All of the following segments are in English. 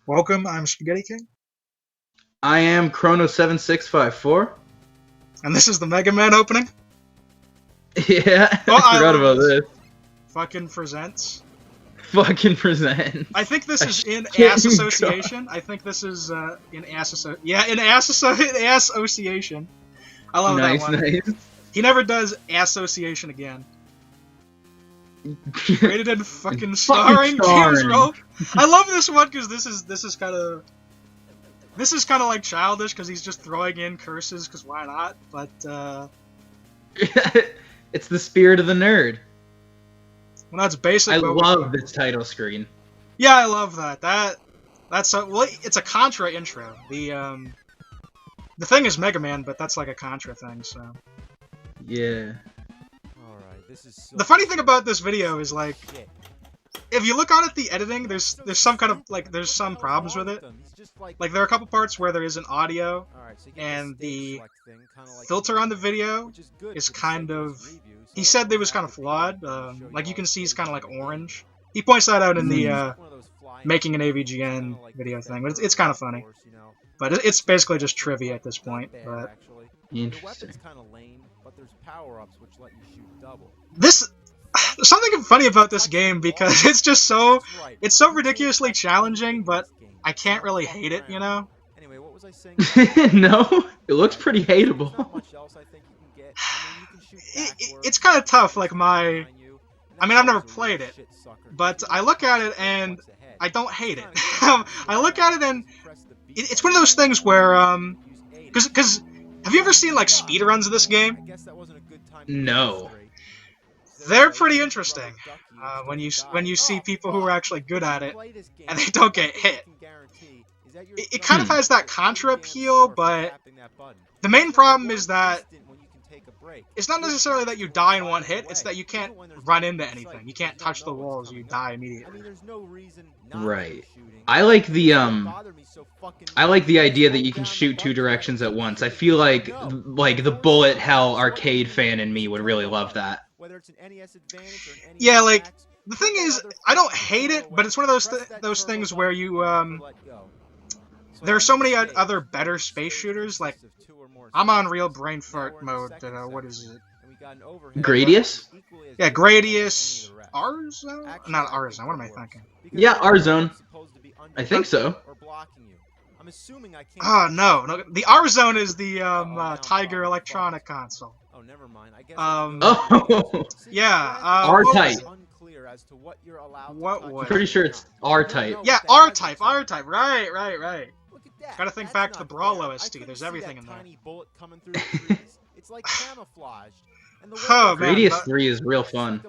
Welcome, I'm Spaghetti King, I am Chrono7654. and this is the Mega Man opening. Yeah, Oh, I forgot about this. Fucking presents. Fucking present. I think this is in shit Ass in Association. I think this is in Ass Association. Yeah, in Ass Association. I love that one. Nice. He never does Association again. Rated and fucking starring James Roll. I love this one because this is kind of like childish because he's just throwing in curses because why not? But It's the spirit of the nerd. well, that's basic. I love this title screen. Yeah, I love that. That's well, it's a Contra intro. The thing is Mega Man, but that's like a Contra thing. So Yeah. the funny thing about this video is like, if you look on at the editing, there's some kind of like there's some problems with it. Like there are a couple parts where there isn't audio, and the filter on the video is kind of. He said it was kind of flawed. Like you can see, he's kind of like orange. He points that out in the making an AVGN video thing, but it's kind of funny. But it's basically just trivia at this point. But Interesting. this there's something funny about this game because it's just so ridiculously challenging, but I can't really hate it, you know? No, it looks pretty hateable. It's kind of tough, like I mean, I've never played it, but I look at it and I don't hate it. I look at it and it's one of those things where, because have you ever seen like speedruns of this game? No. They're pretty interesting when you see people who are actually good at it and they don't get hit. It kind of has that Contra appeal, but the main problem is that it's not necessarily that you die in one hit, it's that you can't run into anything. You can't touch the walls, you die immediately. Right. I like the idea that you can shoot two directions at once. I feel like the bullet hell arcade fan in me would really love that. Yeah, like the thing is, I don't hate it, but it's one of those things where you there are so many other better space shooters. Like I'm on real brain fart mode. What is it? Gradius? Yeah, Gradius. R-Zone? Not R-Zone. What am I thinking? Yeah, R-Zone. I think so. Oh no, the R-Zone is the Tiger Electronic console. Oh, never mind. I guess Oh. Yeah. R-Type. What was? I'm pretty sure it's R-Type. Yeah, R-Type. R-Type. Right. Gotta think back to the Brawl OST. There's everything in there. It's like camouflage. Oh man, Gradius 3 is real fun.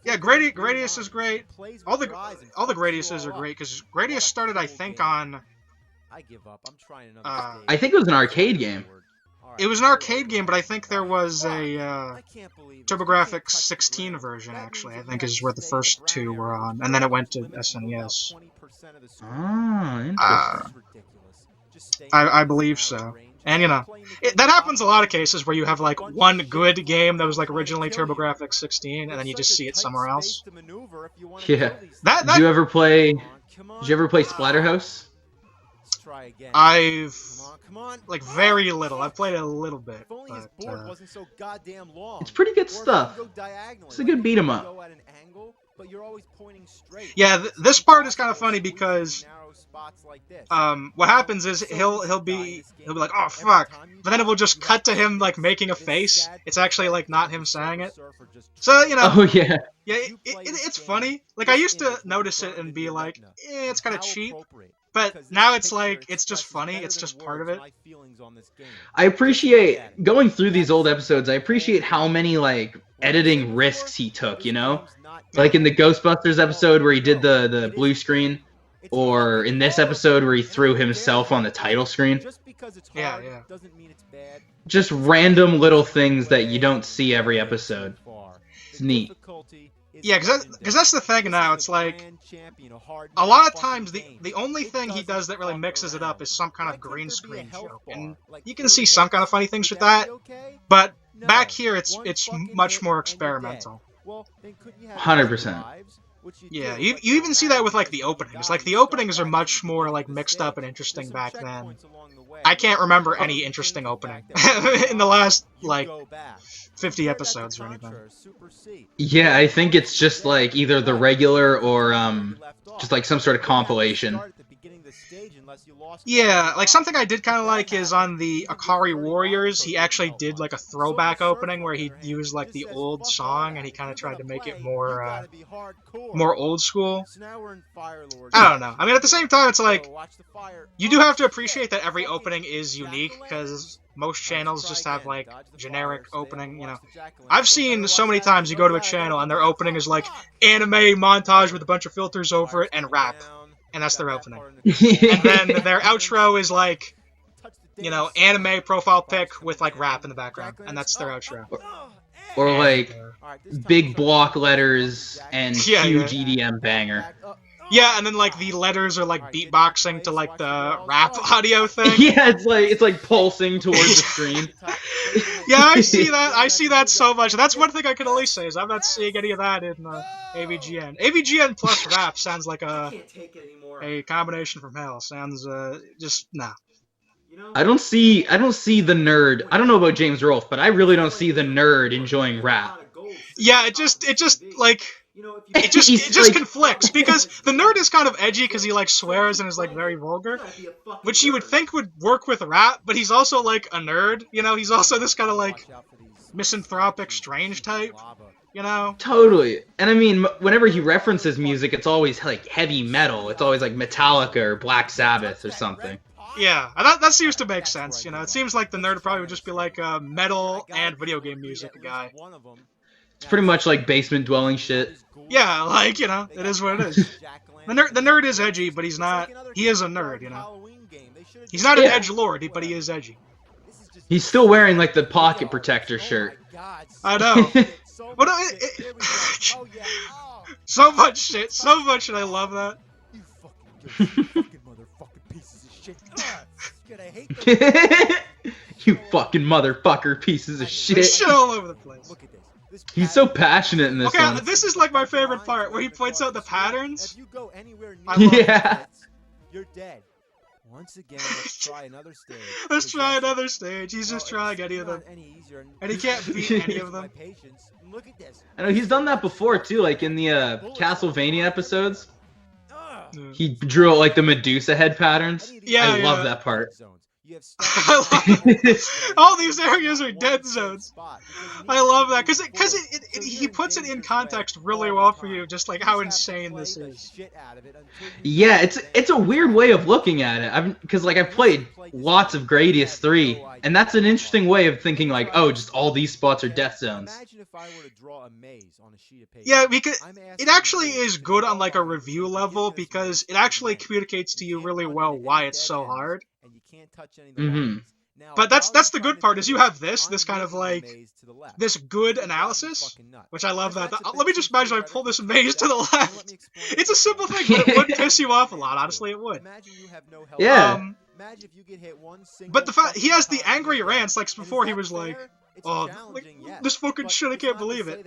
Yeah, Gradius is great. All the Gradiuses are great because Gradius started, I think, on. I give up. I'm trying another I think it was an arcade game. It was an arcade game, but I think there was a TurboGrafx 16 version, actually. I think is where the first two were on, and then it went to SNES. Ah, interesting. I believe so. And, you know, that happens a lot of cases where you have, like, one good game that was, like, originally TurboGrafx 16, and then you just see it somewhere else. Yeah. Did you ever play Splatterhouse? I've, like, very little. I've played it a little bit, but, it's pretty good stuff. It's a good beat 'em up. Yeah, this part is kind of funny because what happens is he'll be like, oh fuck, but then it will just cut to him like making a face. It's actually like not him saying it. So you know. Oh yeah. Yeah, it's funny. Like I used to notice it and be like, it's kind of cheap. But now it's like, it's just funny, it's just part of it. I appreciate, going through these old episodes, I appreciate how many, like, editing risks he took, you know? Like in the Ghostbusters episode where he did the blue screen, or in this episode where he threw himself on the title screen. Yeah. Just random little things that you don't see every episode. It's neat. Yeah, because that's the thing now. It's like a lot of times the only thing he does that really mixes it up is some kind of green screen joke, and you can see some kind of funny things with that. But back here, it's much more experimental. 100%. Yeah, you even see that with like the openings. Like the openings are much more like mixed up and interesting back then. I can't remember any interesting opening in the last like 50 episodes or anything. Yeah, I think it's just like either the regular or just like some sort of compilation. Yeah, like something I did kind of like is on the Akari Warriors, he actually did like a throwback opening where he used like the old song and he kind of tried to make it more more old school. I don't know. I mean, at the same time, it's like you do have to appreciate that every opening is unique because most channels just have like generic opening. You know, I've seen so many times you go to a channel and their opening is like anime montage with a bunch of filters over it and rap. And that's their opening. And then their outro is like, you know, anime profile pic with like rap in the background, and that's their outro. Or like big block letters and huge EDM banger. Yeah, and then like the letters are like beatboxing to like the rap audio thing. Yeah, it's like pulsing towards the screen. Yeah, I see that. I see that so much. That's one thing I can at least say is I'm not seeing any of that in AVGN. AVGN plus rap sounds like a combination from hell. Sounds just nah. I don't see the nerd. I don't know about James Rolfe, but I really don't see the nerd enjoying rap. Yeah, it just like it just conflicts because the nerd is kind of edgy because he like swears and is like very vulgar, which you would think would work with rap, but he's also like a nerd. You know, he's also this kind of like misanthropic, strange type. You know? Totally. And I mean, whenever he references music, it's always like heavy metal. It's always like Metallica or Black Sabbath or something. Yeah, and that seems to make sense, you know. It seems like the nerd probably would just be like a metal and video game music guy. It's pretty much like basement dwelling shit. Yeah, like, you know, it is what it is. The nerd is edgy, but he's not... He is a nerd, you know. He's not an edgelord, but he is edgy. He's still wearing, like, the pocket protector shirt. I know. But so much shit, I love that. You fucking motherfucker pieces of shit. There's shit all over the place. He's so passionate in this one. This is like my favorite part, where he points out the patterns. Yeah. You're dead. Once again, let's try another stage. Let's try another stage. He's just trying any of them. And he can't beat any of them. I know, he's done that before, too, like in the Castlevania episodes. He drew out, like, the Medusa head patterns. Yeah, I love that part. All these areas are dead zones. I love that because he puts it in context really well for you, just like how insane this is. Yeah, it's a weird way of looking at it. Because like I've played lots of Gradius 3, and that's an interesting way of thinking like, oh, just all these spots are death zones. Yeah, because it actually is good on like a review level because it actually communicates to you really well why it's so hard. But that's the good part is you have this kind of like this good analysis, which I love that. Let me just imagine I pull this maze to the left. It's a simple thing, but it would piss you off a lot. Honestly, it would. Yeah. But the fact he has the angry rants, like before he was like, oh, like, this fucking shit, I can't believe it.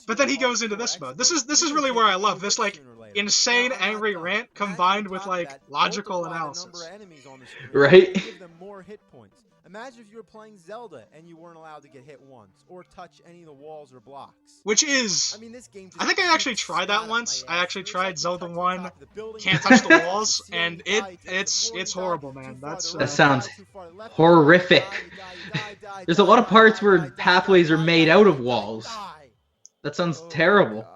But then he goes into this mode. This is really where I love this like insane angry rant combined with like logical analysis. Right? Imagine if you were playing Zelda and you weren't allowed to get hit once or touch any of the walls or blocks. Which is, I think I actually tried that once. I actually tried Zelda 1, can't touch the walls, and it's horrible, man. That sounds horrific. There's a lot of parts where pathways are made out of walls. That sounds terrible.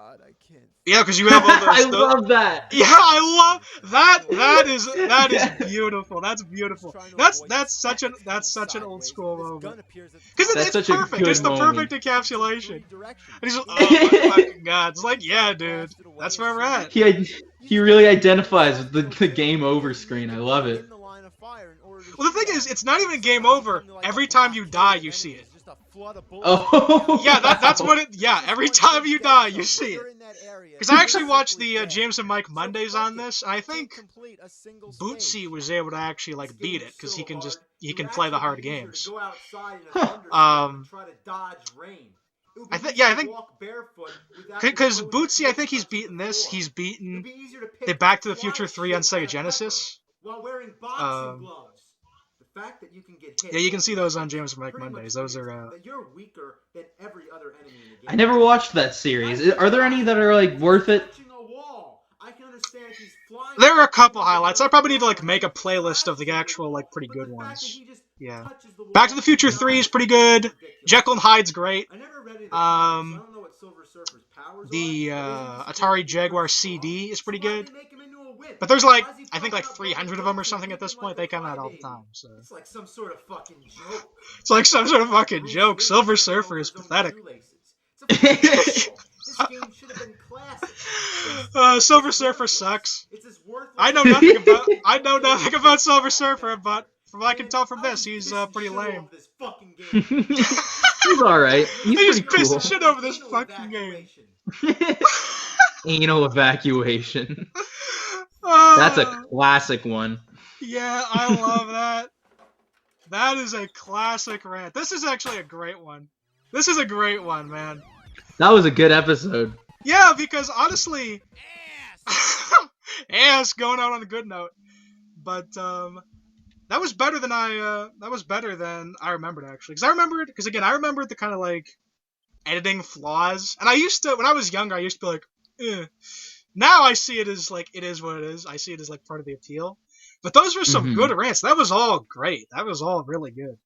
Yeah, because you have all those. I love that. Yeah, I love that. That is beautiful. That's beautiful. That's such an old school moment. Because it's perfect. It's the perfect encapsulation. And he's just, oh my fucking god! It's like, yeah, dude, that's where we're at. He really identifies with the game over screen. I love it. Well, the thing is, it's not even game over. Every time you die, you see it. Oh. Yeah, that's what it. Yeah, every time you die, you see it. Because I actually watched the James and Mike Mondays on this, and I think Bootsy was able to actually like beat it because he can play the hard games. I think walk barefoot without because exposing Bootsy, I think your he's foot to the beaten this. floor. He's beaten It'd be easier to pick the Back to the fly Future 3 on shit Sega out of pepper Genesis. while wearing boxing gloves. The fact that you can get hit Yeah, you can see those on once James Mike pretty much Mondays. Those proves are that you're weaker than every other enemy in the game. I never watched that series. Are there any that are like worth it? Touching a wall. I can understand if he's flying. there are a couple highlights. I probably need to like make a playlist of the actual like pretty good ones. Yeah. Back to the Future 3 is pretty good. Jekyll and Hyde's great. I never read any of the comics, so I don't know what Silver Surfer's powers The are. Atari Jaguar CD is pretty So why good. did they make him into a wimp? But there's like, Why is he I think pumping like up 300 of blood them or to something make at this him point. like They a come out all the crybaby? time. So It's like some sort of fucking joke. it's like some sort of fucking Bruce joke. Lee Silver tripping over Surfer is his own pathetic. shoelaces. It's a fucking asshole. This game should have been classic. Silver Surfer sucks. It's as worthless I know nothing about Silver Surfer, but from what I can tell from this, he's pretty lame. This fucking game. He's alright. He's They pretty just pissed cool. the shit over this fucking game. Anal evacuation. Oh, That's a classic one. Yeah, I love that. That is a classic rant. This is actually a great one. This is a great one, man. That was a good episode. Yeah, because honestly, ass going out on a good note. But that was better than I remembered actually. Because again, I remembered the kind of like editing flaws, and I used to when I was younger, I used to be like, eh. Now I see it as like it is what it is. I see it as like part of the appeal. But those were some good rants. That was all great. That was all really good.